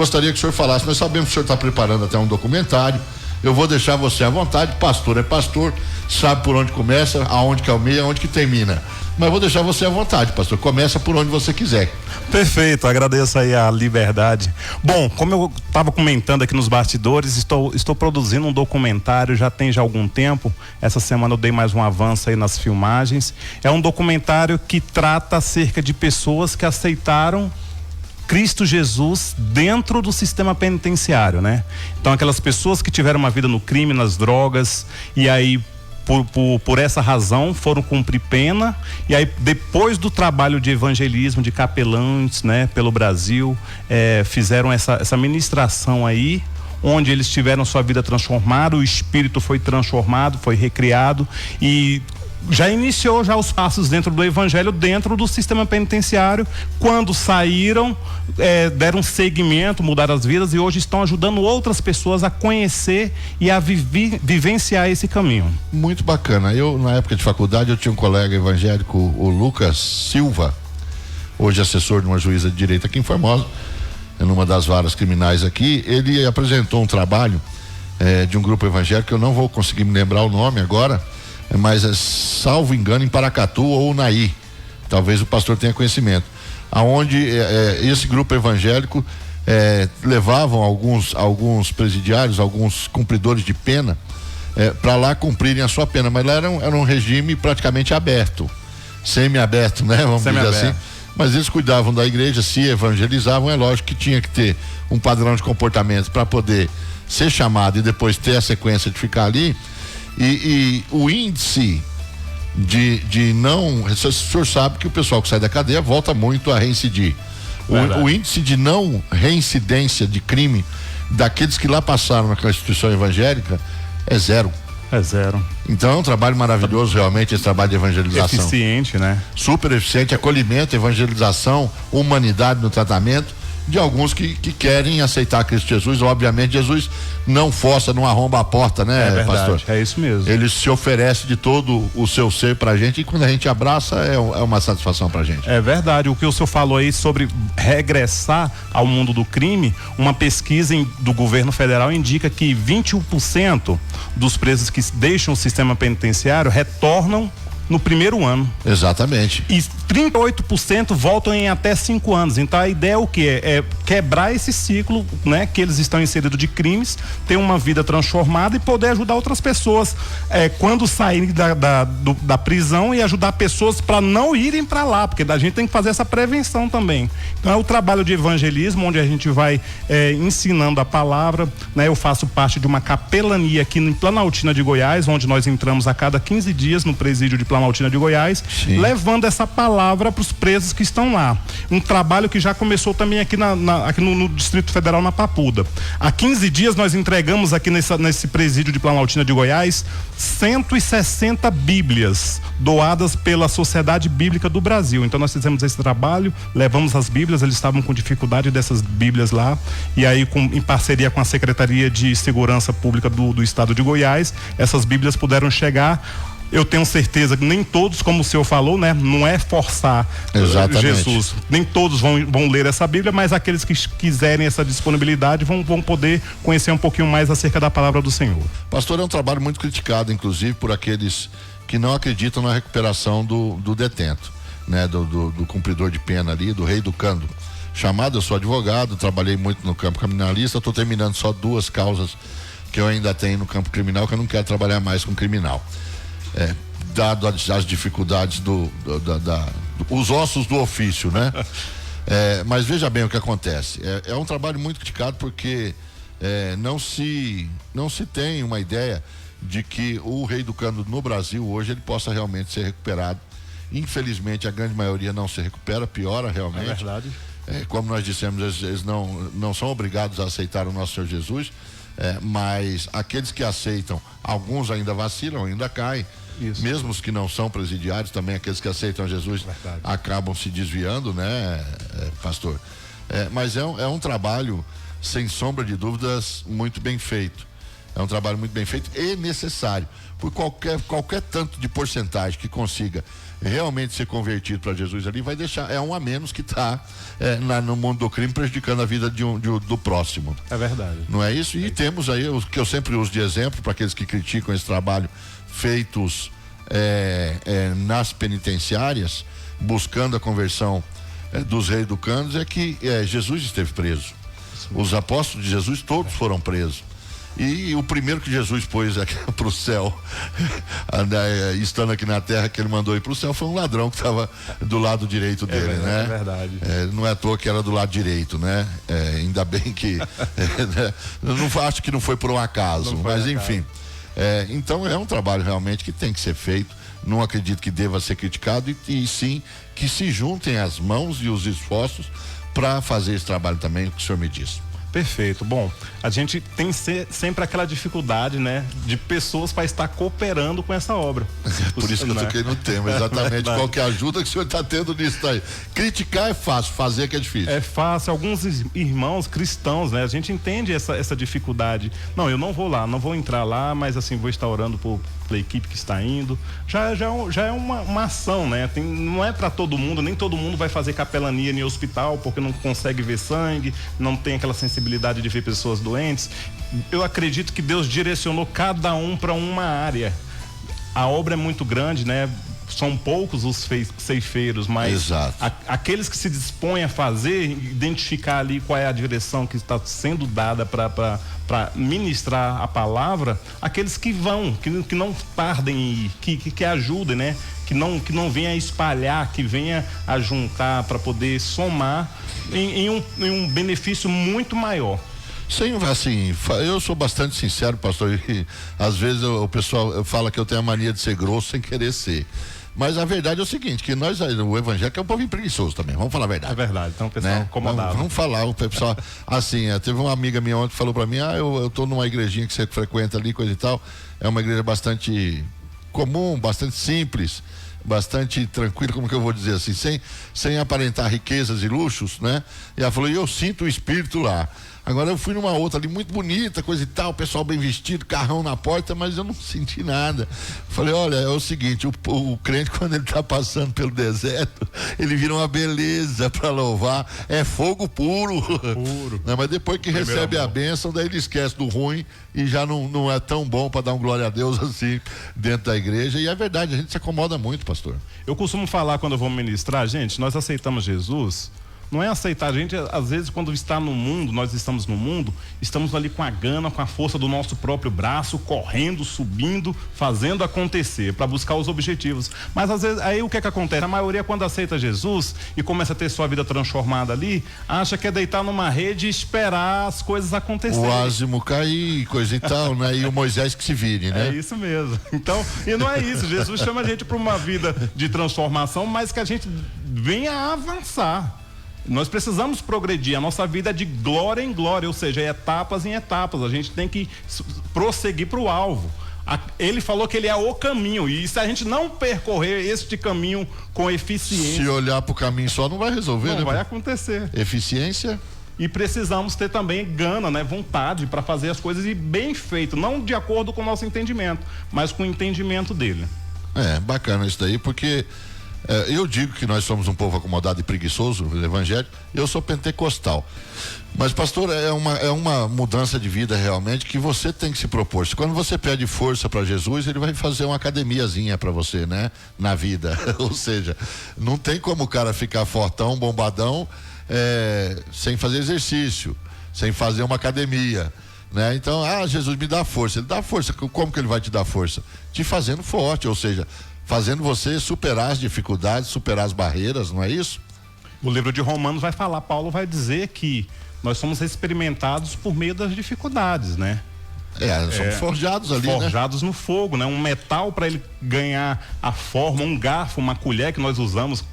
gostaria que o senhor falasse. Nós sabemos que o senhor está preparando até um documentário. Eu vou deixar você à vontade, pastor é pastor, sabe por onde começa, aonde que é o meio, aonde que termina. Mas vou deixar você à vontade, pastor, começa por onde você quiser. Perfeito, agradeço aí a liberdade. Bom, como eu estava comentando aqui nos bastidores, estou produzindo um documentário, já tem algum tempo. Essa semana eu dei mais um avanço aí nas filmagens. É um documentário que trata acerca de pessoas que aceitaram Cristo Jesus dentro do sistema penitenciário, né? Então aquelas pessoas que tiveram uma vida no crime, nas drogas, e aí por essa razão foram cumprir pena, e aí depois do trabalho de evangelismo, de capelães, né, pelo Brasil, fizeram essa ministração aí, onde eles tiveram sua vida transformada, o espírito foi transformado, foi recriado, e já iniciou os passos dentro do evangelho, dentro do sistema penitenciário. Quando saíram, deram seguimento, mudaram as vidas, e hoje estão ajudando outras pessoas a conhecer e a vivenciar esse caminho. Muito bacana. Eu, na época de faculdade, eu tinha um colega evangélico, o Lucas Silva, hoje assessor de uma juíza de direito aqui em Formosa, numa das varas criminais aqui. Ele apresentou um trabalho de um grupo evangélico, eu não vou conseguir me lembrar o nome agora, mas salvo engano em Paracatu ou Naí, talvez o pastor tenha conhecimento, aonde esse grupo evangélico levavam alguns presidiários, alguns cumpridores de pena para lá cumprirem a sua pena, mas lá era um regime praticamente aberto, semi-aberto, né? Vamos dizer assim. Mas eles cuidavam da igreja, se evangelizavam. É lógico que tinha que ter um padrão de comportamento para poder ser chamado e depois ter a sequência de ficar ali. E o índice de não. O senhor sabe que o pessoal que sai da cadeia volta muito a reincidir. O índice de não reincidência de crime daqueles que lá passaram naquela instituição evangélica é zero. É zero. Então é um trabalho maravilhoso, realmente, esse trabalho de evangelização. Eficiente, né? Super eficiente, acolhimento, evangelização, humanidade no tratamento de alguns que querem aceitar Cristo Jesus. Obviamente, Jesus não força, não arromba a porta, né, é verdade, pastor? É isso mesmo. Ele se oferece de todo o seu ser pra gente, e quando a gente abraça é uma satisfação pra gente. É verdade. O que o senhor falou aí sobre regressar ao mundo do crime, uma pesquisa do governo federal indica que 21% dos presos que deixam o sistema penitenciário retornam no primeiro ano. Exatamente. E 38% voltam em até 5 anos. Então a ideia é o quê? É quebrar esse ciclo, né, que eles estão inseridos de crimes, ter uma vida transformada e poder ajudar outras pessoas quando saírem da prisão, e ajudar pessoas para não irem para lá, porque a gente tem que fazer essa prevenção também. Então é o trabalho de evangelismo, onde a gente vai ensinando a palavra, né? Eu faço parte de uma capelania aqui em Planaltina de Goiás, onde nós entramos a cada 15 dias no presídio de Planaltina de Goiás, sim, levando essa palavra para os presos que estão lá. Um trabalho que já começou também aqui, aqui no Distrito Federal, na Papuda. Há 15 dias nós entregamos aqui nesse presídio de Planaltina de Goiás 160 Bíblias doadas pela Sociedade Bíblica do Brasil. Então nós fizemos esse trabalho, levamos as Bíblias, eles estavam com dificuldade dessas Bíblias lá, e aí em parceria com a Secretaria de Segurança Pública do Estado de Goiás, essas Bíblias puderam chegar. Eu tenho certeza que nem todos, como o senhor falou, né? Não é forçar Jesus. Nem todos vão ler essa Bíblia, mas aqueles que quiserem essa disponibilidade vão poder conhecer um pouquinho mais acerca da palavra do Senhor. Pastor, é um trabalho muito criticado, inclusive, por aqueles que não acreditam na recuperação do detento, né? Do cumpridor de pena ali, do rei do cando. Chamado, eu sou advogado, trabalhei muito no campo criminalista, estou terminando só 2 causas que eu ainda tenho no campo criminal, que eu não quero trabalhar mais com criminal. Dado as dificuldades os ossos do ofício, né? Mas veja bem o que acontece. É um trabalho muito criticado porque não se tem uma ideia de que o rei do cando no Brasil hoje ele possa realmente ser recuperado. Infelizmente a grande maioria não se recupera, piora realmente. É verdade. Como nós dissemos, eles não são obrigados a aceitar o nosso Senhor Jesus, mas aqueles que aceitam, alguns ainda vacilam, ainda caem. Isso. Mesmo os que não são presidiários, também aqueles que aceitam Jesus acabam se desviando, né, pastor? Mas é um trabalho, sem sombra de dúvidas, muito bem feito. É um trabalho muito bem feito e necessário. Por qualquer tanto de porcentagem que consiga realmente ser convertido para Jesus ali, vai deixar, é um a menos que está no mundo do crime, prejudicando a vida do próximo. É verdade. Não é isso? E temos aí, o que eu sempre uso de exemplo para aqueles que criticam esse trabalho feitos nas penitenciárias, buscando a conversão dos reeducandos, é que Jesus esteve preso. Os apóstolos de Jesus todos foram presos. E o primeiro que Jesus pôs para o céu, estando aqui na terra, que ele mandou ir para o céu, foi um ladrão que estava do lado direito dele, né? É verdade. Não é à toa que era do lado direito, né? Ainda bem que não acho que não foi por um acaso, mas enfim. Então é um trabalho realmente que tem que ser feito. Não acredito que deva ser criticado e sim que se juntem as mãos e os esforços para fazer esse trabalho também, o que o senhor me disse. Perfeito. Bom, a gente tem sempre aquela dificuldade, né, de pessoas para estar cooperando com essa obra. Por isso que eu toquei no tema, exatamente. Qual que é a ajuda que o senhor está tendo nisso aí? Criticar é fácil, fazer que é difícil. É fácil. Alguns irmãos cristãos, né, a gente entende essa dificuldade. Não, eu não vou lá, não vou entrar lá, mas assim, vou estar orando pela equipe que está indo. Já é uma ação, né? Não é para todo mundo, nem todo mundo vai fazer capelania em hospital porque não consegue ver sangue, não tem aquela sensibilidade de ver pessoas doentes. Eu acredito que Deus direcionou cada um para uma área. A obra é muito grande, né? São poucos os ceifeiros, mas aqueles que se dispõem a fazer, identificar ali qual é a direção que está sendo dada para ministrar a palavra, aqueles que vão, que não tardem em ir, que ajudem, né? Que não venha a espalhar, que venha a juntar para poder somar em um benefício muito maior. Sim, assim, eu sou bastante sincero, pastor, e às vezes o pessoal fala que eu tenho a mania de ser grosso sem querer ser. Mas a verdade é o seguinte, que nós, o evangélico é um povo preguiçoso também, vamos falar a verdade. É verdade, então o pessoal acomodado. Vamos falar, o pessoal, assim, teve uma amiga minha ontem que falou pra mim, eu tô numa igrejinha que você frequenta ali, coisa e tal, é uma igreja bastante comum, bastante simples, bastante tranquila, como que eu vou dizer assim, sem aparentar riquezas e luxos, né? E ela falou, eu sinto o espírito lá. Agora eu fui numa outra ali muito bonita, coisa e tal, pessoal bem vestido, carrão na porta, mas eu não senti nada. Falei, olha, é o seguinte, o crente quando ele tá passando pelo deserto, ele vira uma beleza para louvar, é fogo puro. Não, mas depois que recebe a bênção, daí ele esquece do ruim e já não é tão bom para dar um glória a Deus assim dentro da igreja. E é verdade, a gente se acomoda muito, pastor. Eu costumo falar quando eu vou ministrar, gente, nós aceitamos Jesus. Não é aceitar, a gente, às vezes, quando está no mundo, nós estamos no mundo, estamos ali com a gana, com a força do nosso próprio braço, correndo, subindo, fazendo acontecer, para buscar os objetivos. Mas às vezes, aí o que é que acontece? A maioria, quando aceita Jesus e começa a ter sua vida transformada ali, acha que é deitar numa rede e esperar as coisas acontecerem. O ázimo cair, coisa e tal, né? E o Moisés que se vire, né? É isso mesmo. Então, e não é isso, Jesus chama a gente para uma vida de transformação, mas que a gente venha a avançar. Nós precisamos progredir, a nossa vida é de glória em glória, ou seja, etapas em etapas, a gente tem que prosseguir para o alvo. Ele falou que ele é o caminho, e se a gente não percorrer este caminho com eficiência... Se olhar para o caminho só não vai resolver, né? Não vai acontecer. Eficiência... E precisamos ter também gana, né? Vontade para fazer as coisas e bem feito, não de acordo com o nosso entendimento, mas com o entendimento dele. Bacana isso daí, porque... eu digo que nós somos um povo acomodado e preguiçoso, evangélico, eu sou pentecostal. Mas, pastor, é uma mudança de vida realmente que você tem que se propor. Quando você pede força para Jesus, ele vai fazer uma academiazinha para você, né? Na vida. Ou seja, não tem como o cara ficar fortão, bombadão, sem fazer exercício, sem fazer uma academia, né? Então, Jesus me dá força. Ele dá força. Como que ele vai te dar força? Te fazendo forte, ou seja, fazendo você superar as dificuldades, superar as barreiras, não é isso? O livro de Romanos vai falar, Paulo vai dizer que nós somos experimentados por meio das dificuldades, né? Somos forjados ali, forjados, né? No fogo, né? Um metal para ele ganhar a forma, um garfo, uma colher que nós usamos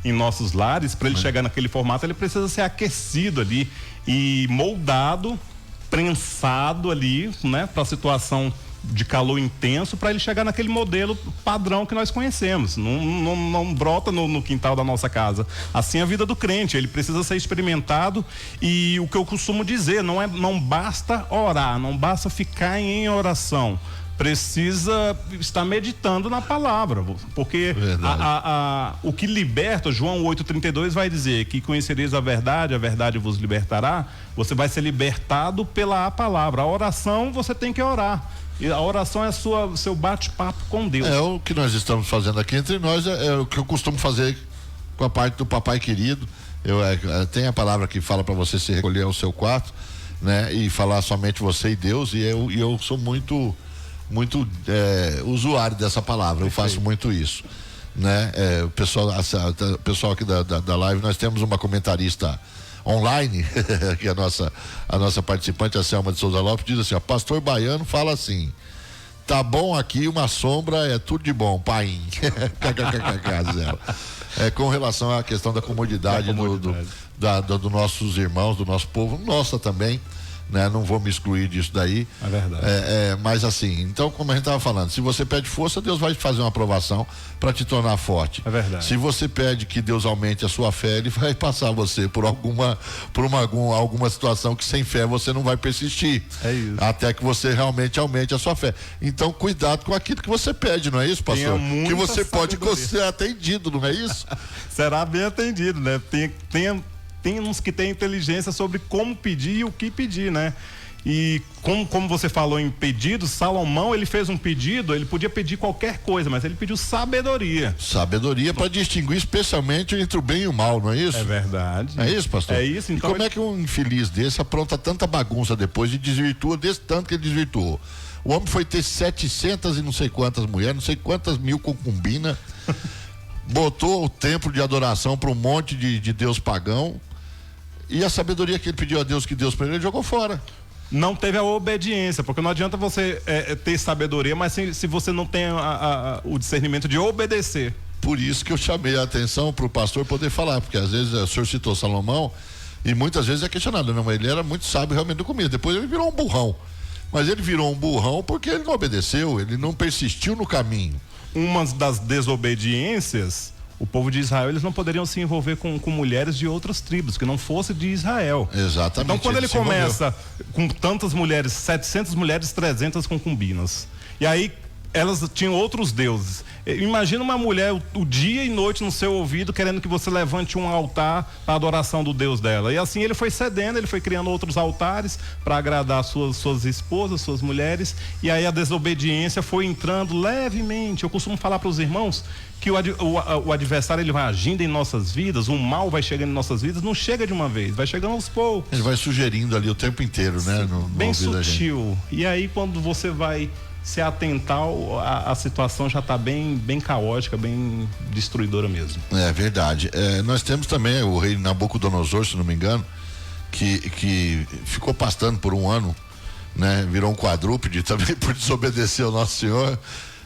em nossos lares, para ele chegar naquele formato, ele precisa ser aquecido ali e moldado, prensado ali, né? Para a situação de calor intenso, para ele chegar naquele modelo padrão que nós conhecemos. Não brota no quintal da nossa casa. Assim é a vida do crente, ele precisa ser experimentado, e o que eu costumo dizer, não basta orar, não basta ficar em oração. precisa estar meditando na palavra, porque o que liberta, João 8,32 vai dizer que conhecereis a verdade vos libertará. Você vai ser libertado pela palavra. A oração você tem que orar. E a oração é seu bate-papo com Deus. O que nós estamos fazendo aqui entre nós é o que eu costumo fazer com a parte do papai querido. Tem a palavra que fala para você se recolher ao seu quarto, né? E falar somente você e Deus, e eu sou muito usuário dessa palavra. Eu faço muito isso, né? O pessoal aqui da live, nós temos uma comentarista online que a nossa participante, a Selma de Souza Lopes, diz assim: pastor Baiano fala assim: tá bom aqui, uma sombra é tudo de bom, paim. Com relação à questão da comodidade, dos nossos irmãos, do nosso povo, nossa também, né? Não vou me excluir disso daí. É verdade. Mas assim, então, como a gente estava falando, se você pede força, Deus vai fazer uma aprovação para te tornar forte. É verdade. Se você pede que Deus aumente a sua fé, Ele vai passar você por alguma situação que sem fé você não vai persistir. É isso. Até que você realmente aumente a sua fé. Então, cuidado com aquilo que você pede, não é isso, pastor? Que você pode ser atendido, não é isso? Será bem atendido, né? Tem uns que têm inteligência sobre como pedir e o que pedir, né? E como você falou em pedidos, Salomão, ele fez um pedido, ele podia pedir qualquer coisa, mas ele pediu sabedoria. Sabedoria para distinguir especialmente entre o bem e o mal, não é isso? É verdade. É isso, pastor? É isso. Então, e como é que um infeliz desse apronta tanta bagunça depois e desvirtua desse tanto que ele desvirtuou? O homem foi ter 700 e não sei quantas mulheres, não sei quantas mil concubinas, botou o templo de adoração para um monte de Deus pagão, e a sabedoria que ele pediu a Deus, que Deus para ele jogou fora. Não teve a obediência, porque não adianta você ter sabedoria, mas se você não tem o discernimento de obedecer. Por isso que eu chamei a atenção para o pastor poder falar, porque às vezes o senhor citou Salomão e muitas vezes é questionado, não, mas ele era muito sábio realmente no começo, depois ele virou um burrão. Mas ele virou um burrão porque ele não obedeceu, ele não persistiu no caminho. Uma das desobediências, o povo de Israel, eles não poderiam se envolver com mulheres de outras tribos, que não fosse de Israel. Exatamente. Então, quando ele começa com tantas mulheres, 700 mulheres, 300 concubinas, e aí elas tinham outros deuses. Imagina uma mulher o dia e noite no seu ouvido querendo que você levante um altar para adoração do Deus dela. E assim ele foi cedendo, ele foi criando outros altares para agradar suas esposas, suas mulheres, e aí a desobediência foi entrando levemente. Eu costumo falar para os irmãos que o adversário, ele vai agindo em nossas vidas, o mal vai chegando em nossas vidas, não chega de uma vez, vai chegando aos poucos. Ele vai sugerindo ali o tempo inteiro, né? Bem sutil. E aí quando você vai se atentar, a situação já está bem caótica, bem destruidora mesmo. É verdade. Nós temos também o rei Nabucodonosor, se não me engano, que ficou pastando por um ano, né? Virou um quadrúpede também por desobedecer ao Nosso Senhor.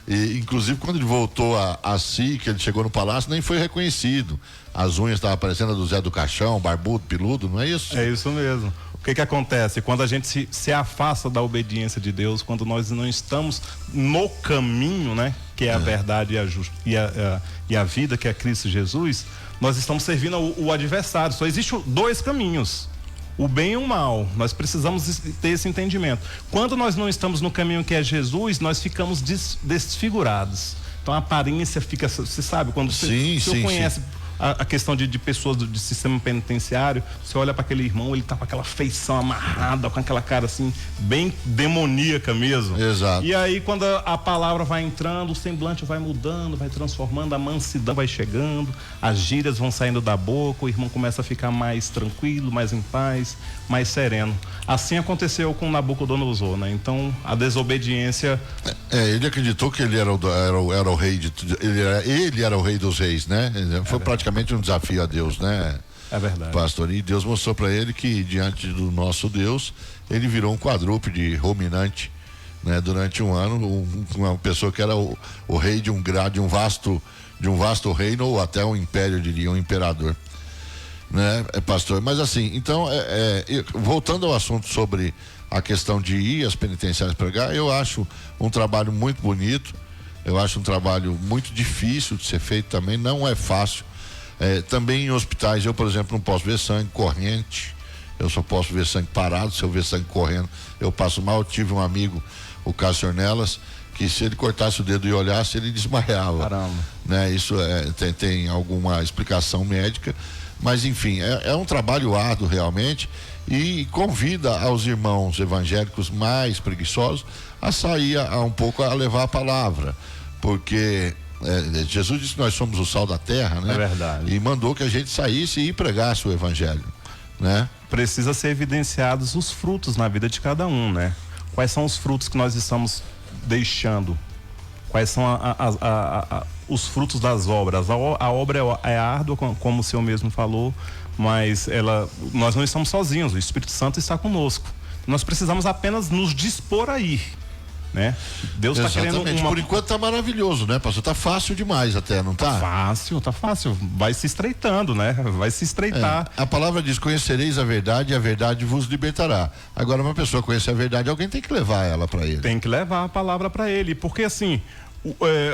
E inclusive quando ele voltou a si, que ele chegou no palácio, nem foi reconhecido. As unhas estavam aparecendo do Zé do Caixão, barbudo, peludo, não é isso? É isso mesmo. O que acontece? Quando a gente se afasta da obediência de Deus, quando nós não estamos no caminho, né? Que é a verdade e a vida, que é Cristo Jesus, nós estamos servindo o adversário. Só existem dois caminhos: o bem e o mal. Nós precisamos ter esse entendimento. Quando nós não estamos no caminho que é Jesus, nós ficamos desfigurados. Então a aparência fica, você sabe, quando você conhece a questão de pessoas de sistema penitenciário, você olha para aquele irmão, ele tá com aquela feição amarrada, com aquela cara assim, bem demoníaca mesmo. Exato. E aí quando a palavra vai entrando, o semblante vai mudando, vai transformando, a mansidão vai chegando, as gírias vão saindo da boca, o irmão começa a ficar mais tranquilo, mais em paz, mais sereno. Assim aconteceu com Nabucodonosor, né? Então a desobediência... ele acreditou que ele era o rei ele era o rei dos reis, né? Foi praticamente um desafio a Deus, né? É verdade. Pastor, e Deus mostrou para ele que diante do nosso Deus, ele virou um quadrúpede ruminante, né? Durante um ano, uma pessoa que era o rei de um vasto reino, ou até um império, eu diria, um imperador, né, pastor? Mas assim, então, voltando ao assunto sobre a questão de ir às penitenciárias pregar, eu acho um trabalho muito bonito, eu acho um trabalho muito difícil de ser feito também, não é fácil. Também em hospitais, eu, por exemplo, não posso ver sangue corrente, eu só posso ver sangue parado. Se eu ver sangue correndo, eu passo mal. Eu tive um amigo, o Cássio Ornelas, que se ele cortasse o dedo e olhasse, ele desmaiava. Caramba. Né? Isso tem alguma explicação médica, mas enfim, é um trabalho árduo realmente, e convida aos irmãos evangélicos mais preguiçosos a sair um pouco a levar a palavra, porque Jesus disse que nós somos o sal da terra, né? É verdade. E mandou que a gente saísse e pregasse o evangelho, né? Precisa ser evidenciados os frutos na vida de cada um, né? Quais são os frutos que nós estamos deixando? Quais são os frutos das obras? A obra é árdua, como o senhor mesmo falou, mas nós não estamos sozinhos, o Espírito Santo está conosco. Nós precisamos apenas nos dispor a ir, né? Deus está querendo Por enquanto tá maravilhoso, né, pastor? Tá fácil demais até, não tá? Tá fácil. Vai se estreitando, né? Vai se estreitar. A palavra diz: conhecereis a verdade e a verdade vos libertará. Agora, uma pessoa conhecer a verdade, alguém tem que levar ela para ele. Tem que levar a palavra para ele, porque assim,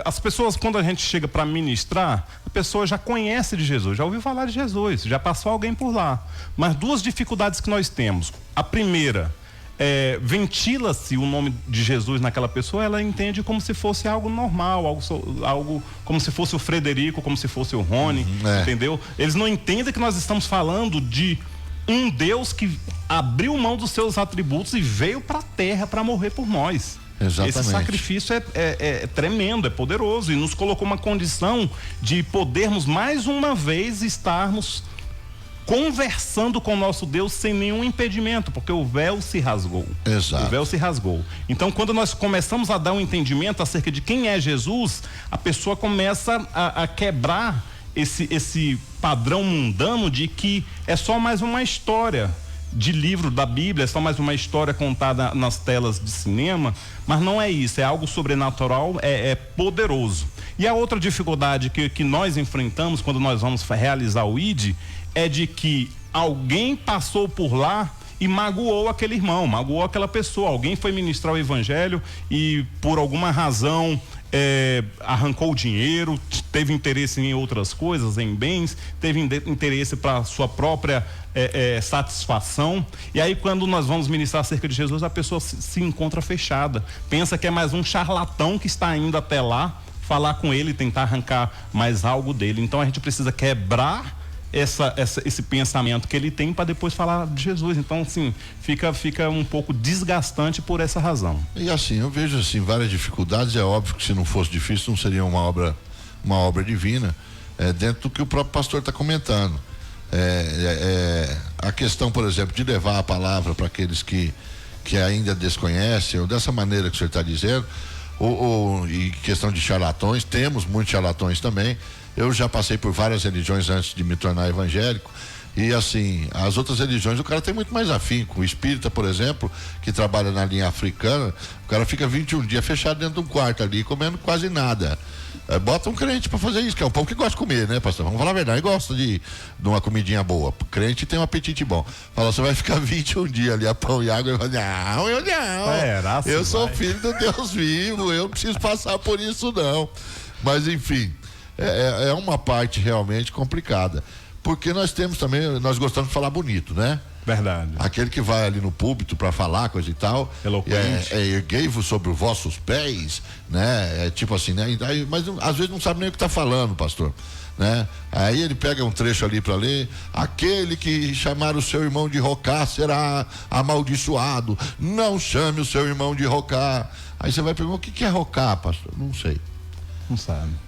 as pessoas, quando a gente chega para ministrar, a pessoa já conhece de Jesus, já ouviu falar de Jesus, já passou alguém por lá. Mas duas dificuldades que nós temos. A primeira, ventila-se o nome de Jesus naquela pessoa, ela entende como se fosse algo normal, algo como se fosse o Frederico, como se fosse o Rony, entendeu? Eles não entendem que nós estamos falando de um Deus que abriu mão dos seus atributos e veio para a terra para morrer por nós. Exatamente. Esse sacrifício é tremendo, é poderoso, e nos colocou uma condição de podermos mais uma vez estarmos conversando com o nosso Deus sem nenhum impedimento, porque o véu se rasgou. Exato. O véu se rasgou. Então, quando nós começamos a dar um entendimento acerca de quem é Jesus, a pessoa começa a quebrar esse padrão mundano de que é só mais uma história de livro da Bíblia, é só mais uma história contada nas telas de cinema, mas não é isso, é algo sobrenatural, é poderoso. E a outra dificuldade que nós enfrentamos quando nós vamos realizar o ID é de que alguém passou por lá e magoou aquele irmão, magoou aquela pessoa. Alguém foi ministrar o evangelho e por alguma razão arrancou dinheiro, teve interesse em outras coisas, em bens, teve interesse para sua própria satisfação. E aí, quando nós vamos ministrar acerca de Jesus, a pessoa se encontra fechada, pensa que é mais um charlatão que está indo até lá falar com ele, tentar arrancar mais algo dele. Então a gente precisa quebrar esse pensamento que ele tem para depois falar de Jesus. Então, assim, fica um pouco desgastante por essa razão. E assim, eu vejo assim várias dificuldades. É óbvio que se não fosse difícil não seria uma obra divina, dentro do que o próprio pastor está comentando. A questão, por exemplo, de levar a palavra para aqueles que ainda desconhecem, ou dessa maneira que o senhor está dizendo, ou em questão de charlatões, temos muitos charlatões também. Eu já passei por várias religiões antes de me tornar evangélico, e assim, as outras religiões o cara tem muito mais afinco. O espírita, por exemplo, que trabalha na linha africana, o cara fica 21 dias fechado dentro de um quarto ali, comendo quase nada. Bota um crente para fazer isso, que é um povo que gosta de comer, né, pastor? Vamos falar a verdade, gosta de uma comidinha boa. O crente tem um apetite bom. Fala, você vai ficar 21 dias ali a pão e água, e fala, não, eu não. Eu sou filho do Deus vivo, eu não preciso passar por isso não. Mas enfim, é uma parte realmente complicada, porque nós temos também, nós gostamos de falar bonito, né? Verdade. Aquele que vai ali no púlpito para falar coisa e tal, eloquente, erguei-vos sobre os vossos pés, né? É tipo assim, né? Mas às vezes não sabe nem o que está falando, pastor, né? Aí ele pega um trecho ali para ler: aquele que chamar o seu irmão de Rocá será amaldiçoado, não chame o seu irmão de Rocá. Aí você vai perguntar: o que é Rocá, pastor? Não sei.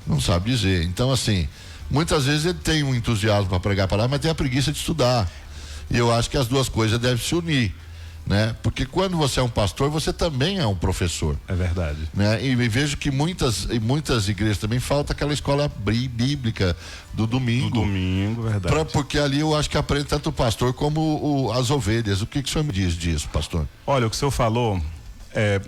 Não sabe dizer. Então, assim, muitas vezes ele tem um entusiasmo para pregar a palavra, mas tem a preguiça de estudar. E eu acho que as duas coisas devem se unir, né? Porque quando você é um pastor, você também é um professor. É verdade. Né? E vejo que muitas igrejas também falta aquela escola bíblica do domingo. Do domingo, verdade. Porque ali eu acho que aprende tanto o pastor como as ovelhas. O que o senhor me diz disso, pastor? Olha, o que o senhor falou,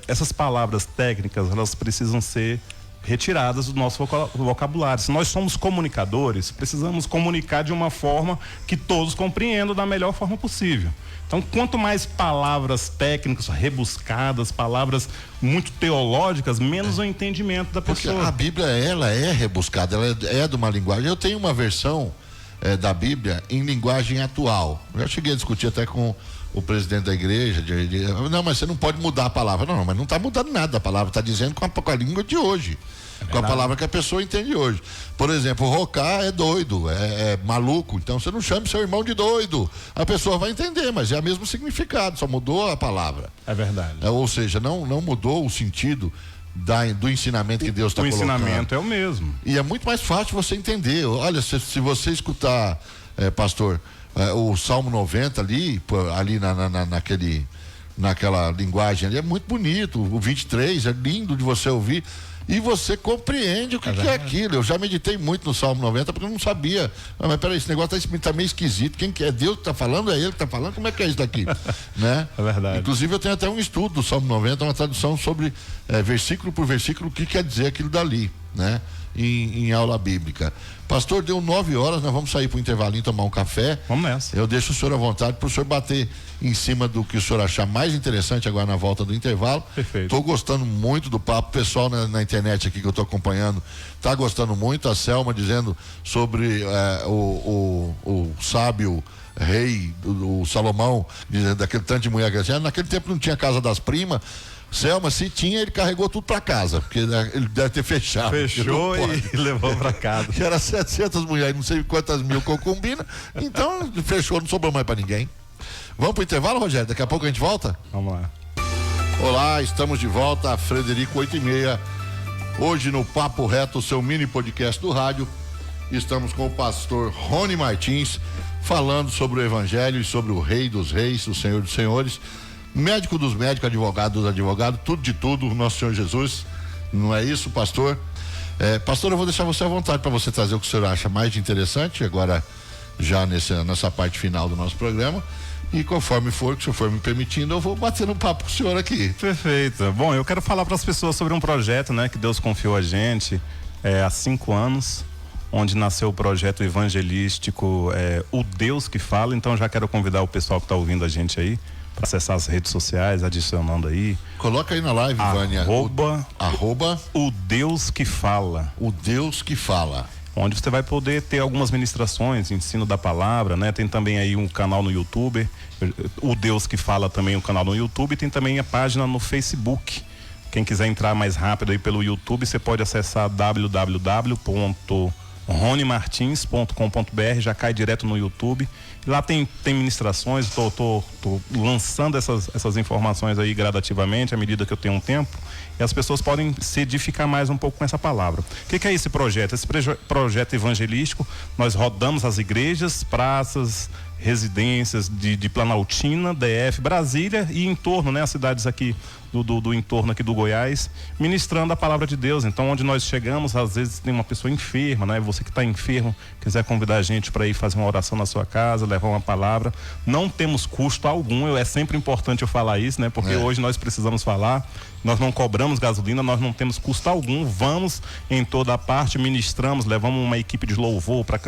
essas palavras técnicas, elas precisam ser retiradas do nosso vocabulário. Se nós somos comunicadores, precisamos comunicar de uma forma que todos compreendam da melhor forma possível. Então, quanto mais palavras técnicas, rebuscadas, palavras muito teológicas, menos o entendimento da pessoa. Porque a Bíblia, ela é rebuscada, ela é de uma linguagem. Eu tenho uma versão da Bíblia em linguagem atual. Eu já cheguei a discutir até com o presidente da igreja, não, mas você não pode mudar a palavra. Não, mas não está mudando nada, a palavra está dizendo com a língua de hoje, com a palavra que a pessoa entende hoje. Por exemplo, rocar é doido, é maluco, então você não chame seu irmão de doido, a pessoa vai entender, mas é o mesmo significado, só mudou a palavra. É verdade. Ou seja, não mudou o sentido do ensinamento que Deus está colocando. O ensinamento é o mesmo. E é muito mais fácil você entender. Olha, se você escutar, pastor, o Salmo 90 ali naquela linguagem ali, é muito bonito. O 23 é lindo de você ouvir e você compreende o que é aquilo. Eu já meditei muito no Salmo 90 porque eu não sabia. Mas peraí, esse negócio tá meio esquisito. Quem que é? Deus que está falando? É ele que está falando? Como é que é isso daqui? Né? É verdade. Inclusive eu tenho até um estudo do Salmo 90, uma tradução sobre versículo por versículo o que quer dizer aquilo dali, né? Em aula bíblica. Pastor, deu 9 horas, nós vamos sair para o intervalinho tomar um café. Vamos nessa. Eu deixo o senhor à vontade para o senhor bater em cima do que o senhor achar mais interessante agora na volta do intervalo. Perfeito. Estou gostando muito do papo, o pessoal na internet aqui que eu estou acompanhando está gostando muito. A Selma dizendo sobre o sábio rei, o Salomão, dizendo daquele tanto de mulher que tinha. Naquele tempo não tinha casa das primas. Selma, se tinha, ele carregou tudo para casa, porque ele deve ter fechado. Fechou e levou para casa. Que era 700 mulheres, não sei quantas mil concubinas, então fechou, não sobrou mais para ninguém. Vamos pro intervalo, Rogério? Daqui a pouco a gente volta? Vamos lá. Olá, estamos de volta, Frederico 8:30. Hoje no Papo Reto, o seu mini podcast do rádio, estamos com o pastor Rony Martins, falando sobre o Evangelho e sobre o Rei dos Reis, o Senhor dos Senhores, médico dos médicos, advogado dos advogados, tudo de tudo, o nosso Senhor Jesus. Não é isso, pastor? Pastor, eu vou deixar você à vontade para você trazer o que o senhor acha mais interessante agora, já nessa parte final do nosso programa, e conforme for, que o senhor for me permitindo, eu vou bater um papo com o senhor aqui. Perfeito. Bom, eu quero falar para as pessoas sobre um projeto, né, que Deus confiou a gente há 5 anos, onde nasceu o projeto evangelístico O Deus que Fala. Então já quero convidar o pessoal que está ouvindo a gente aí para acessar as redes sociais, adicionando aí. Coloca aí na live, Vânia. Arroba O Deus que Fala. O Deus que Fala. Onde você vai poder ter algumas ministrações, ensino da palavra, né? Tem também aí um canal no YouTube, O Deus que Fala também, um canal no YouTube, tem também a página no Facebook. Quem quiser entrar mais rápido aí pelo YouTube, você pode acessar www.ronymartins.com.br, já cai direto no YouTube. Lá tem ministrações, tô lançando essas informações aí gradativamente, à medida que eu tenho um tempo, e as pessoas podem se edificar mais um pouco com essa palavra. O que é esse projeto? Esse projeto evangelístico, nós rodamos as igrejas, praças, residências de Planaltina, DF, Brasília e entorno, né? As cidades aqui do entorno aqui do Goiás, ministrando a palavra de Deus. Então, onde nós chegamos, às vezes tem uma pessoa enferma, né? Você que está enfermo, quiser convidar a gente para ir fazer uma oração na sua casa, levar uma palavra, não temos custo algum. É sempre importante eu falar isso, né? Porque hoje nós precisamos falar, nós não cobramos gasolina, nós não temos custo algum, vamos em toda a parte, ministramos, levamos uma equipe de louvor para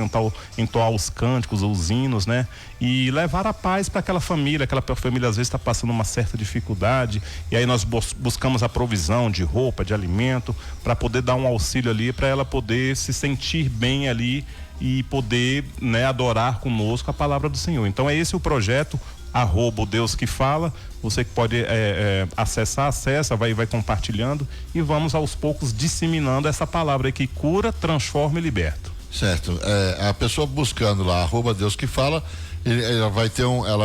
entoar os cânticos, os hinos, né? E levar a paz para aquela família às vezes está passando uma certa dificuldade, e aí nós buscamos a provisão de roupa, de alimento, para poder dar um auxílio ali, para ela poder se sentir bem ali e poder, né, adorar conosco a palavra do Senhor. Então é esse o projeto, @o Deus que Fala. Você que pode acessa, vai compartilhando, e vamos aos poucos disseminando essa palavra aí que cura, transforma e liberta. Certo. A pessoa buscando lá @Deus que Fala, ela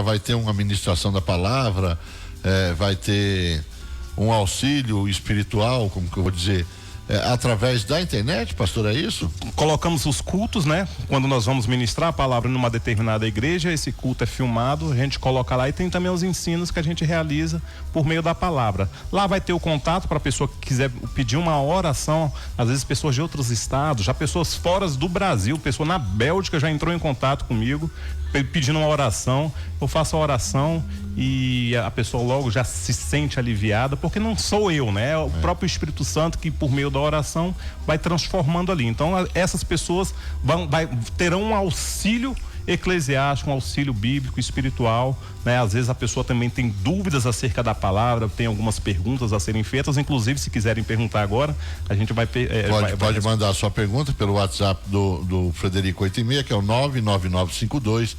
vai ter uma ministração da palavra, vai ter um auxílio espiritual, como que eu vou dizer, através da internet, pastor, é isso? Colocamos os cultos, né? Quando nós vamos ministrar a palavra numa determinada igreja, esse culto é filmado, a gente coloca lá, e tem também os ensinos que a gente realiza por meio da palavra. Lá vai ter o contato para a pessoa que quiser pedir uma oração, às vezes pessoas de outros estados, já pessoas fora do Brasil, pessoa na Bélgica já entrou em contato comigo pedindo uma oração. Eu faço a oração e a pessoa logo já se sente aliviada, porque não sou eu, né? É o próprio Espírito Santo que, por meio da oração, vai transformando ali. Então essas pessoas terão um auxílio eclesiástico, um auxílio bíblico, espiritual, né? Às vezes a pessoa também tem dúvidas acerca da palavra, tem algumas perguntas a serem feitas, inclusive se quiserem perguntar agora, a gente vai... Pode mandar a sua pergunta pelo WhatsApp do Frederico 8:30, que é o 99952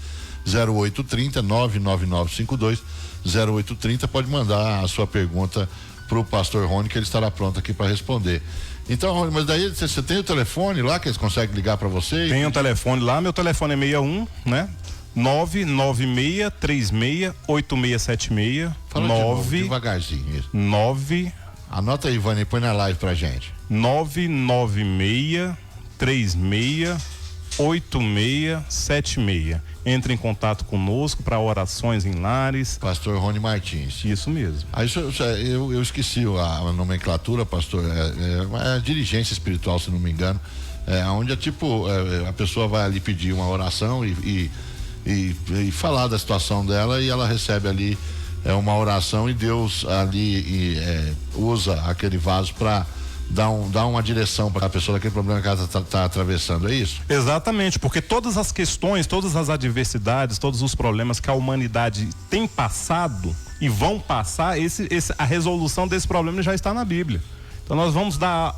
0830 99952 0830, pode mandar a sua pergunta pro pastor Rony, que ele estará pronto aqui para responder. Então, Rony, mas daí você tem o telefone lá que eles conseguem ligar para você? Tem um telefone lá, meu telefone é 61, né? 996368676. Fala 9 devagarzinho isso. 9 Anota aí, Ivani, põe na live pra gente. 996368676. Entre em contato conosco para orações em lares. Pastor Rony Martins. Isso mesmo. Aí eu esqueci a nomenclatura, pastor. É dirigência espiritual, se não me engano. Onde a pessoa vai ali pedir uma oração e falar da situação dela, e ela recebe ali uma oração, e Deus ali usa aquele vaso para dar uma direção para a pessoa daquele problema que ela está atravessando, é isso? Exatamente, porque todas as questões, todas as adversidades, todos os problemas que a humanidade tem passado e vão passar, a resolução desse problema já está na Bíblia. Então nós vamos dar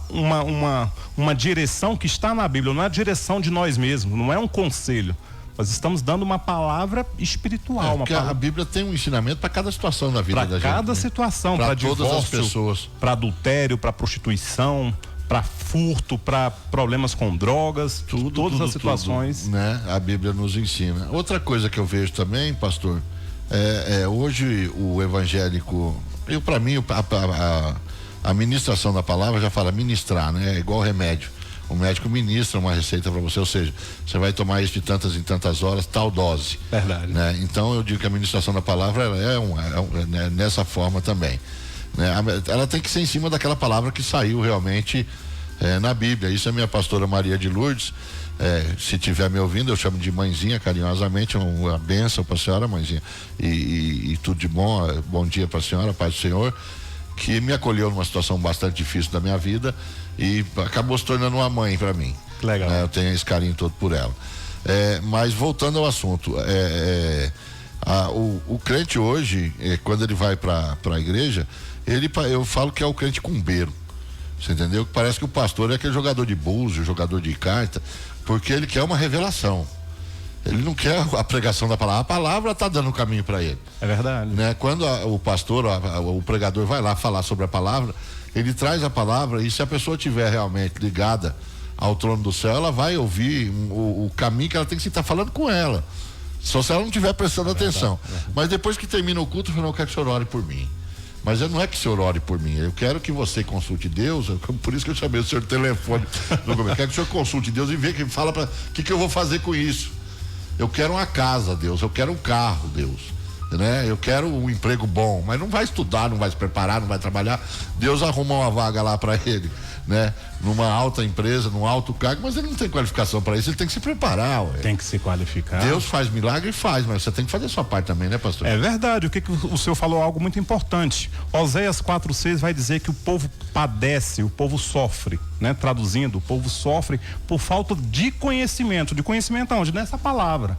uma direção que está na Bíblia, não é a direção de nós mesmos, não é um conselho. Nós estamos dando uma palavra espiritual. Porque a Bíblia tem um ensinamento para cada situação da vida da gente. Para cada situação, para todas as pessoas. Para adultério, para prostituição, para furto, para problemas com drogas, todas as situações. Né? A Bíblia nos ensina. Outra coisa que eu vejo também, pastor, hoje o evangélico, para mim, a ministração da palavra já fala ministrar, né? É igual remédio. O médico ministra uma receita para você, ou seja, você vai tomar isso de tantas em tantas horas, tal dose. Verdade. Né? Então eu digo que a ministração da palavra é nessa forma também. Né? Ela tem que ser em cima daquela palavra que saiu realmente na Bíblia. Isso é minha pastora Maria de Lourdes. Se estiver me ouvindo, eu chamo de mãezinha carinhosamente, uma bênção para a senhora, mãezinha. E tudo de bom, bom dia para a senhora, paz do Senhor, que me acolheu numa situação bastante difícil da minha vida e acabou se tornando uma mãe para mim. Legal. Eu tenho esse carinho todo por ela. Mas voltando ao assunto, o crente hoje, quando ele vai para a igreja, eu falo que é o crente cumbeiro. Você entendeu? Parece que o pastor é aquele jogador de búzio, jogador de carta, porque ele quer uma revelação. Ele não quer a pregação da palavra. A palavra está dando o caminho para ele. É verdade. Né? Quando o pastor, o pregador vai lá falar sobre a palavra, ele traz a palavra, e se a pessoa estiver realmente ligada ao trono do céu, ela vai ouvir o caminho que ela tem que estar falando com ela. Só se ela não estiver prestando atenção. Mas depois que termina o culto, eu falo, eu quero que o senhor ore por mim. Mas não é que o senhor ore por mim, eu quero que você consulte Deus, por isso que eu chamei o senhor do telefone. Eu quero que o senhor consulte Deus e veja, que fala para o que eu vou fazer com isso. Eu quero uma casa, Deus, eu quero um carro, Deus, né? Eu quero um emprego bom, mas não vai estudar, não vai se preparar, não vai trabalhar. Deus arruma uma vaga lá para ele, né? Numa alta empresa, num alto cargo, mas ele não tem qualificação para isso, ele tem que se preparar. Tem que se qualificar. Deus faz milagre e faz, mas você tem que fazer a sua parte também, né, pastor? É verdade, o senhor falou algo muito importante. Oséias 4:6 vai dizer que o povo padece, o povo sofre, né? Traduzindo, o povo sofre por falta de conhecimento. De conhecimento aonde? Nessa palavra.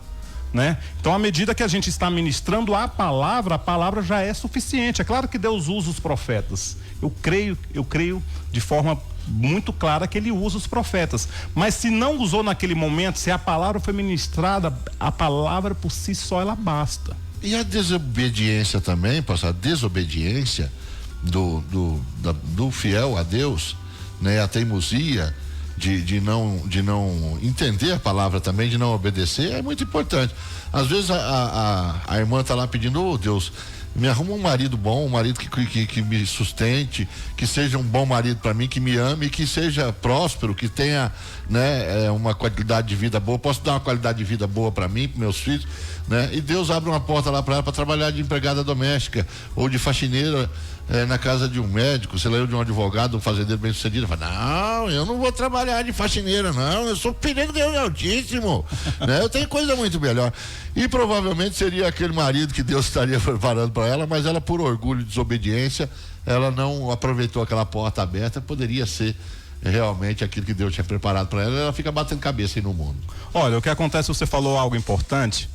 Né? Então, à medida que a gente está ministrando a palavra já é suficiente. É claro que Deus usa os profetas. Eu creio de forma muito clara que ele usa os profetas. Mas se não usou naquele momento, se a palavra foi ministrada, a palavra por si só ela basta. E a desobediência também, pastor, a desobediência do fiel a Deus, né? A teimosia de não entender a palavra também, de não obedecer, é muito importante. Às vezes a irmã está lá pedindo, oh Deus, me arruma um marido bom, um marido que me sustente, que seja um bom marido para mim, que me ame, que seja próspero, que tenha, né, uma qualidade de vida boa. Posso dar uma qualidade de vida boa para mim, para meus filhos, né? E Deus abre uma porta lá para ela para trabalhar de empregada doméstica ou de faxineira na casa de um médico, sei lá, de um advogado, um fazendeiro bem sucedido. Fala, não, eu não vou trabalhar de faxineira, não, eu sou filho de Deus Altíssimo, né? Eu tenho coisa muito melhor. E provavelmente seria aquele marido que Deus estaria preparando para ela, mas ela, por orgulho e desobediência, ela não aproveitou aquela porta aberta. Poderia ser realmente aquilo que Deus tinha preparado para ela fica batendo cabeça aí no mundo. Olha, o que acontece, você falou algo importante,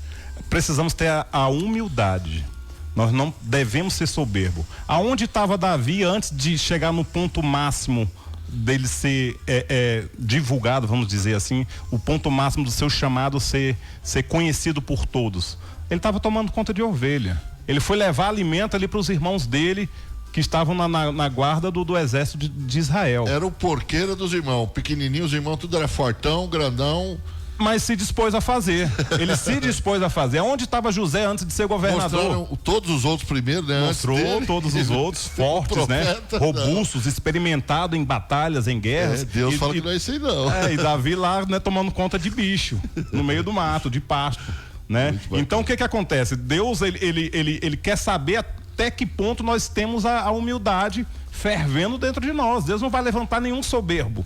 precisamos ter a humildade. Nós não devemos ser soberbo. Aonde estava Davi antes de chegar no ponto máximo dele ser divulgado, vamos dizer assim, o ponto máximo do seu chamado ser conhecido por todos. Ele estava tomando conta de ovelha. Ele foi levar alimento ali para os irmãos dele que estavam na guarda do exército de Israel. Era o porqueiro dos irmãos, pequenininho, os irmãos tudo era fortão, grandão. Mas se dispôs a fazer. Ele se dispôs a fazer. Onde estava José antes de ser governador? Mostraram todos os outros primeiro, né? Mostrou todos os outros, fortes, profeta, né? Robustos, experimentados em batalhas, em guerras. Deus fala que não é isso aí, não. E Davi lá, né, tomando conta de bicho, no meio do mato, de pasto, né? Então o que acontece? Deus, ele quer saber até que ponto nós temos a humildade fervendo dentro de nós. Deus não vai levantar nenhum soberbo.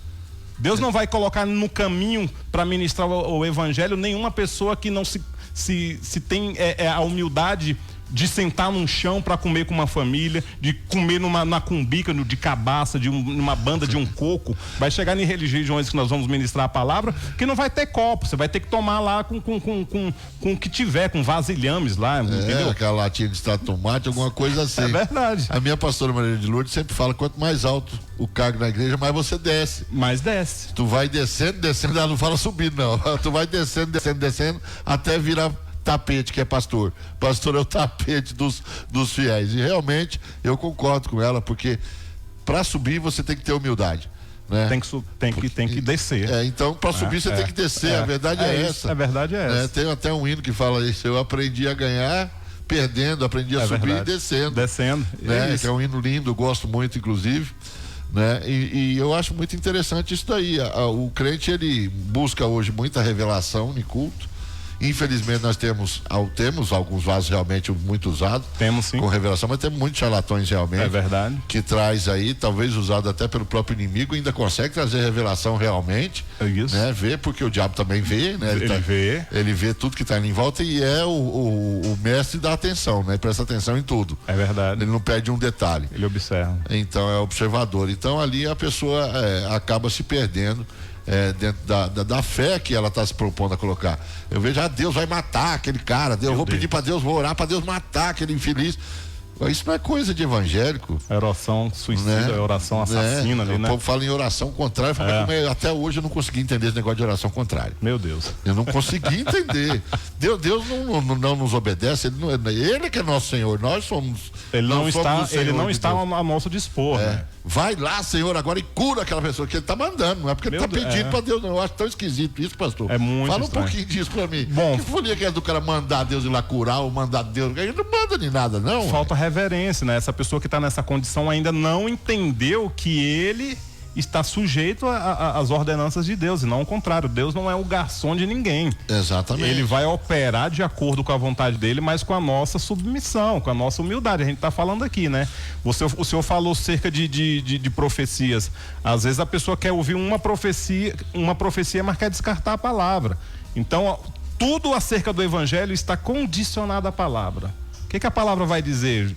Deus não vai colocar no caminho para ministrar o evangelho nenhuma pessoa que não se tem a humildade de sentar num chão para comer com uma família, de comer na cumbica, de cabaça, numa banda de um coco. Vai chegar em religiões que nós vamos ministrar a palavra, que não vai ter copo, você vai ter que tomar lá com o que tiver, com vasilhames lá, entendeu? Aquela latinha de extrato de tomate, alguma coisa assim. É verdade. A minha pastora Maria de Lourdes sempre fala, quanto mais alto o cargo na igreja, mais você desce. Mais desce. Tu vai descendo, ela não fala subindo, não. Tu vai descendo, até virar tapete, que é pastor. Pastor é o tapete dos fiéis. E realmente eu concordo com ela, porque para subir você tem que ter humildade, né? Tem que descer. Então para subir você tem que descer. A verdade é essa. A verdade é essa. Tem até um hino que fala isso. Eu aprendi a ganhar perdendo, aprendi a subir e descendo. Né? Que é um hino lindo, eu gosto muito, inclusive. Né? E eu acho muito interessante isso daí. O crente, ele busca hoje muita revelação em culto. Infelizmente nós temos alguns vasos realmente muito usados. Temos sim. Com revelação, mas temos muitos charlatões realmente. É verdade. Que traz aí, talvez usado até pelo próprio inimigo, ainda consegue trazer revelação realmente. É isso. Né? Vê, porque o diabo também vê, né? Ele vê tudo que está ali em volta e é o mestre da atenção, né? Presta atenção em tudo. É verdade. Ele não perde um detalhe. Ele observa. Então é observador. Então ali a pessoa acaba se perdendo. Dentro da fé que ela está se propondo a colocar. Eu vejo, Deus vai matar aquele cara, vou pedir para Deus, vou orar para Deus matar aquele infeliz. Isso não é coisa de evangélico. É oração suicida, é oração assassina ali, né? O povo fala em oração contrária, até hoje eu não consegui entender esse negócio de oração contrária. Meu Deus. Eu não consegui entender. Deus não nos obedece, ele que é nosso Senhor, nós somos. Ele não está a nosso dispor, né? Vai lá, Senhor, agora e cura aquela pessoa que ele está mandando, não é porque ele está pedindo para Deus, não. Eu acho tão esquisito isso, pastor. É muito Fala estranho. Um pouquinho disso para mim. Bom, que folia que é do cara mandar Deus ir lá curar ou mandar Deus, ele não manda nem nada, não. Falta reverência, né? Essa pessoa que está nessa condição ainda não entendeu que ele está sujeito às ordenanças de Deus, e não o contrário. Deus não é o garçom de ninguém. Exatamente. Ele vai operar de acordo com a vontade dele, mas com a nossa submissão, com a nossa humildade. A gente está falando aqui, né? O senhor falou cerca de profecias. Às vezes a pessoa quer ouvir uma profecia, mas quer descartar a palavra. Então, tudo acerca do evangelho está condicionado à palavra. O que a palavra vai dizer?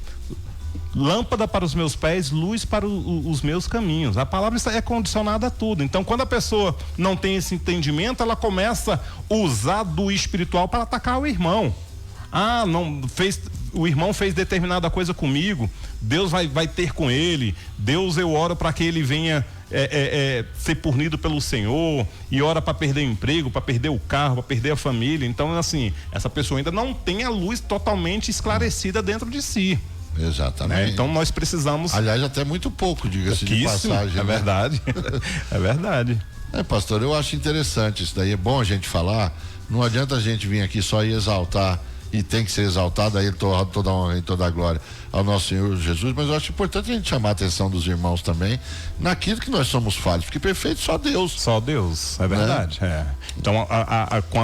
Lâmpada para os meus pés, luz para os meus caminhos. A palavra é condicionada a tudo. Então, quando a pessoa não tem esse entendimento, ela começa a usar do espiritual para atacar o irmão. O irmão fez determinada coisa comigo, Deus vai ter com ele. Deus, eu oro para que ele venha ser punido pelo Senhor, e ora para perder o emprego, para perder o carro, para perder a família. Então, assim, essa pessoa ainda não tem a luz totalmente esclarecida dentro de si. Exatamente. Então nós precisamos. Aliás, até muito pouco, diga-se de passagem. É verdade. É verdade. Pastor, eu acho interessante isso daí. É bom a gente falar. Não adianta a gente vir aqui só e exaltar, e tem que ser exaltado aí toda a honra e toda a glória ao nosso Senhor Jesus, mas eu acho importante a gente chamar a atenção dos irmãos também naquilo que nós somos falhos, porque perfeito só Deus. Só Deus, é verdade. Né? Então,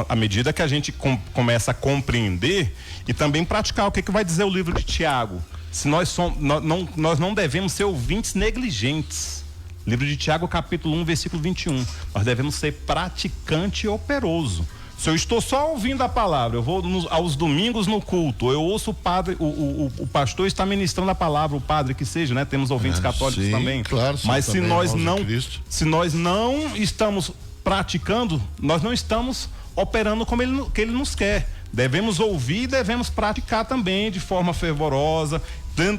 à medida que a gente começa a compreender e também praticar, o que vai dizer o livro de Tiago? Se nós não devemos ser ouvintes negligentes. Livro de Tiago, capítulo 1, versículo 21. Nós devemos ser praticante e operoso. Se eu estou só ouvindo a palavra, eu vou aos domingos no culto, eu ouço o padre, o pastor está ministrando a palavra, o padre que seja, né? Temos ouvintes católicos também. Claro, mas se nós não estamos praticando, nós não estamos operando como ele nos quer. Devemos ouvir e devemos praticar também de forma fervorosa,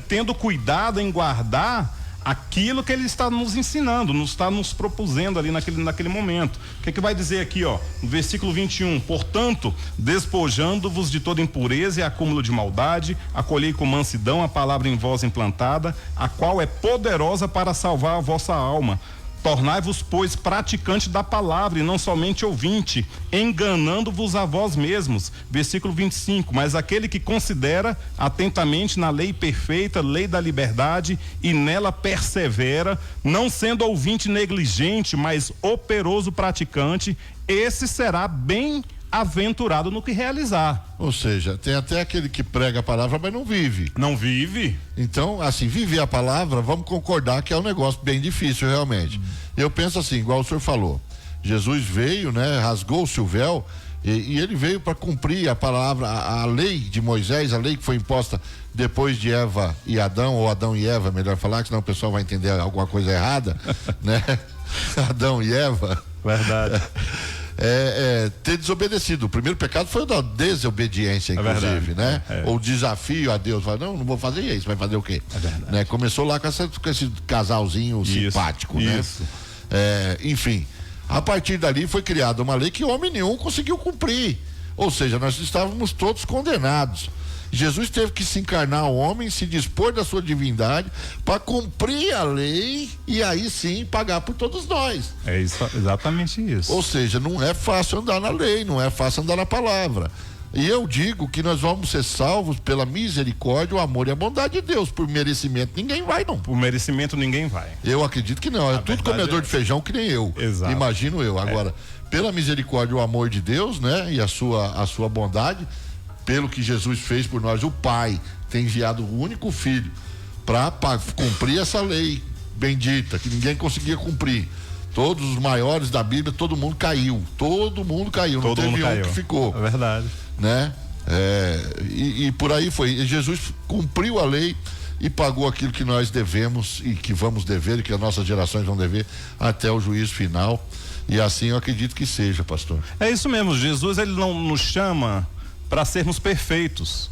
tendo cuidado em guardar aquilo que ele está nos ensinando, está nos propusendo ali naquele momento. O que é que vai dizer aqui, ó, no versículo 21? Portanto, despojando-vos de toda impureza e acúmulo de maldade, acolhei com mansidão a palavra em vós implantada, a qual é poderosa para salvar a vossa alma. Tornai-vos, pois, praticante da palavra e não somente ouvinte, enganando-vos a vós mesmos. Versículo 25. Mas aquele que considera atentamente na lei perfeita, lei da liberdade, e nela persevera, não sendo ouvinte negligente, mas operoso praticante, esse será bem-aventurado no que realizar. Ou seja, tem até aquele que prega a palavra, mas não vive. Não vive? Então, assim, viver a palavra, vamos concordar que é um negócio bem difícil, realmente. Eu penso assim, igual o senhor falou, Jesus veio, né, rasgou-se o véu, e ele veio para cumprir a palavra, a lei de Moisés, a lei que foi imposta depois de Eva e Adão, ou Adão e Eva, melhor falar, que senão o pessoal vai entender alguma coisa errada, né? Adão e Eva. Verdade. Ter desobedecido. O primeiro pecado foi o da desobediência, inclusive, né? Ou desafio a Deus. Fala, não vou fazer isso, vai fazer o quê? Né? Começou lá com esse casalzinho simpático, né? Enfim, a partir dali foi criada uma lei que homem nenhum conseguiu cumprir. Ou seja, nós estávamos todos condenados. Jesus teve que se encarnar ao homem, se dispor da sua divindade para cumprir a lei e aí sim pagar por todos nós. É isso, exatamente isso. Ou seja, não é fácil andar na lei, não é fácil andar na palavra. E eu digo que nós vamos ser salvos pela misericórdia, o amor e a bondade de Deus. Por merecimento ninguém vai, não. Por merecimento ninguém vai. Eu acredito que não. É tudo comedor de feijão que nem eu. Exato. Imagino eu. Agora, pela misericórdia e o amor de Deus, né? E a sua bondade, pelo que Jesus fez por nós, o Pai tem enviado o único Filho para cumprir essa lei bendita que ninguém conseguia cumprir. Todos os maiores da Bíblia, todo mundo caiu, não teve um que ficou. É verdade. Né? E por aí foi. Jesus cumpriu a lei e pagou aquilo que nós devemos e que vamos dever e que as nossas gerações vão dever até o juízo final. E assim eu acredito que seja, pastor. É isso mesmo. Jesus, ele não nos chama para sermos perfeitos.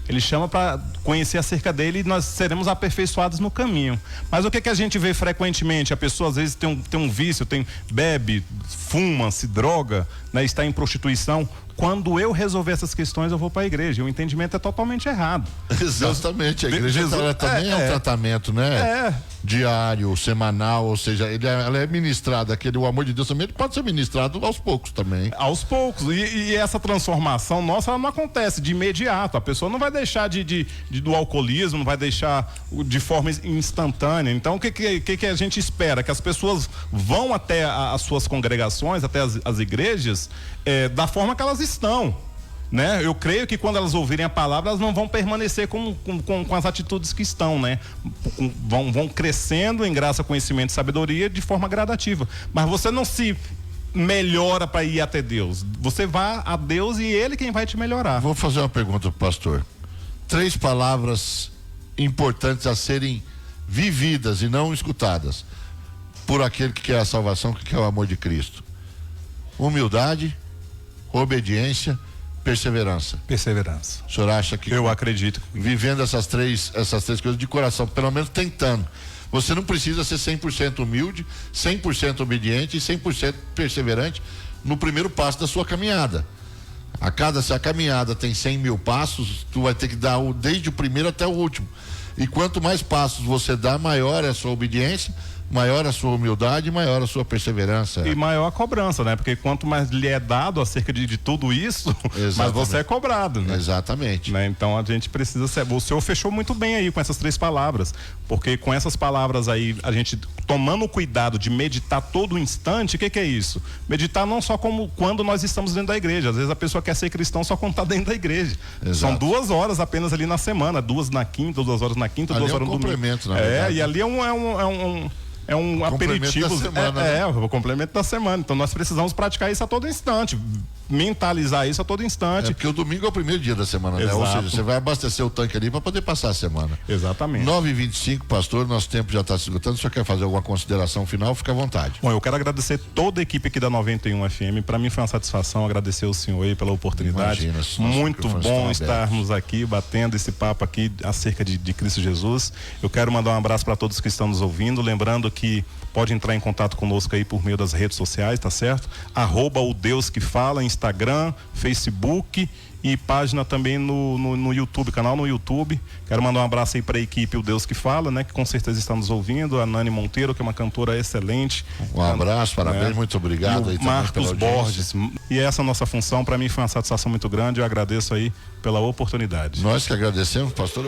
Ele chama para conhecer acerca dele e nós seremos aperfeiçoados no caminho. Mas o que a gente vê frequentemente? A pessoa às vezes tem um vício, bebe, fuma, se droga, né, está em prostituição. Quando eu resolver essas questões, eu vou para a igreja. O entendimento é totalmente errado. Exatamente. A igreja também é um tratamento, né? Diário, semanal, ou seja, ela é ministrada, o amor de Deus também pode ser ministrado aos poucos também. Aos poucos. E essa transformação nossa, ela não acontece de imediato. A pessoa não vai deixar do alcoolismo, não vai deixar de forma instantânea. Então, o que a gente espera? Que as pessoas vão até as suas congregações, até as igrejas, da forma que elas estão, né? Eu creio que quando elas ouvirem a palavra, elas não vão permanecer com as atitudes que estão, né? Vão crescendo em graça, conhecimento e sabedoria de forma gradativa, mas você não se melhora para ir até Deus, você vai a Deus e Ele quem vai te melhorar. Vou fazer uma pergunta pro pastor. 3 palavras importantes a serem vividas e não escutadas por aquele que quer a salvação, que quer o amor de Cristo: humildade, obediência, perseverança. Perseverança. O senhor acha que... Eu acredito. Vivendo essas três coisas de coração, pelo menos tentando. Você não precisa ser 100% humilde, 100% obediente e 100% perseverante no primeiro passo da sua caminhada. Se a caminhada tem 100 mil passos, tu vai ter que dar desde o primeiro até o último. E quanto mais passos você dá, maior é a sua obediência, maior a sua humildade, maior a sua perseverança. E maior a cobrança, né? Porque quanto mais lhe é dado acerca de tudo isso, mais você é cobrado, né? Exatamente. Né? Então a gente precisa ser... O senhor fechou muito bem aí com essas 3 palavras, porque com essas palavras aí, a gente tomando o cuidado de meditar todo instante, o que é isso? Meditar não só como quando nós estamos dentro da igreja. Às vezes a pessoa quer ser cristão só quando está dentro da igreja. Exato. São 2 horas apenas ali na semana, 2 na quinta, 2 horas na quinta, 2 horas no domingo. Complemento, na verdade. E ali é um aperitivo. O complemento da semana. O complemento da semana. Então nós precisamos praticar isso a todo instante. mentalizar isso a todo instante. Porque o domingo é o primeiro dia da semana, né? Ou seja, você vai abastecer o tanque ali para poder passar a semana. Exatamente. 9h25, pastor, nosso tempo já está se esgotando. Se você quer fazer alguma consideração final, fica à vontade. Bom, eu quero agradecer toda a equipe aqui da 91 FM. Para mim foi uma satisfação agradecer o senhor aí pela oportunidade. Imagina, muito bom estarmos aqui batendo esse papo aqui acerca de Cristo Jesus. Eu quero mandar um abraço para todos que estão nos ouvindo, lembrando que pode entrar em contato conosco aí por meio das redes sociais, tá certo? @o Deus que Fala, Instagram, Facebook e página também no YouTube, canal no YouTube. Quero mandar um abraço aí para a equipe O Deus que Fala, né? Que com certeza está nos ouvindo, a Nani Monteiro, que é uma cantora excelente. Um abraço, parabéns, muito obrigado. E o Marcos Borges. E essa nossa função, para mim, foi uma satisfação muito grande. Eu agradeço aí pela oportunidade. Nós que agradecemos, pastor.